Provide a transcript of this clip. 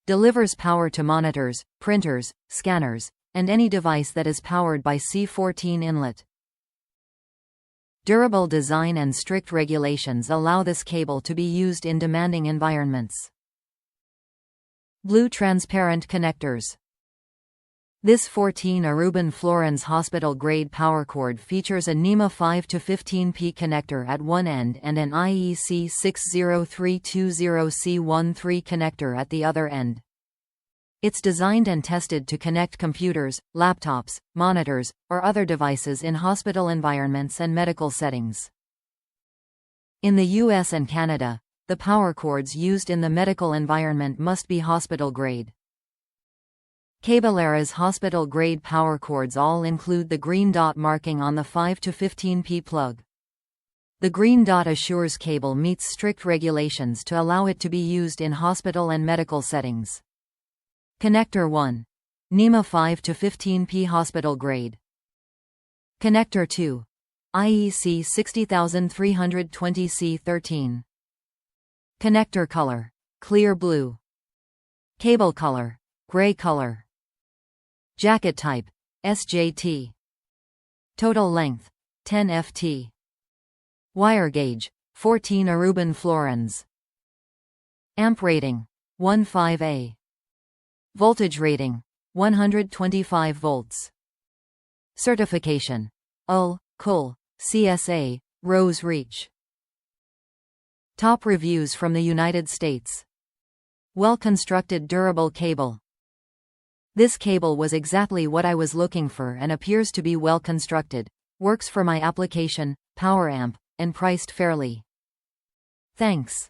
Delivers power to monitors, printers, scanners, and any device that is powered by C14 inlet. Durable design and strict regulations allow this cable to be used in demanding environments. Blue transparent connectors. This 14 Aruban Florens hospital-grade power cord features a NEMA 5-15P connector at one end and an IEC C13 connector at the other end. It's designed and tested to connect computers, laptops, monitors, or other devices in hospital environments and medical settings. In the US and Canada, the power cords used in the medical environment must be hospital-grade. Cablelera's hospital-grade power cords all include the green dot marking on the 5-15P plug. The green dot assures cable meets strict regulations to allow it to be used in hospital and medical settings. Connector 1. NEMA 5-15P hospital grade. Connector 2. IEC 60320 C13. Connector color: clear blue. Cable color: gray color. Jacket type: SJT. Total length: 10 ft. Wire gauge: 14 Aruban Florens. Amp rating: 15A. Voltage rating: 125 volts. Certification: UL, CUL, CSA, Rose Reach. Top reviews from the United States. Well-constructed durable cable. This cable was exactly what I was looking for and appears to be well constructed, works for my application, power amp, and priced fairly. Thanks.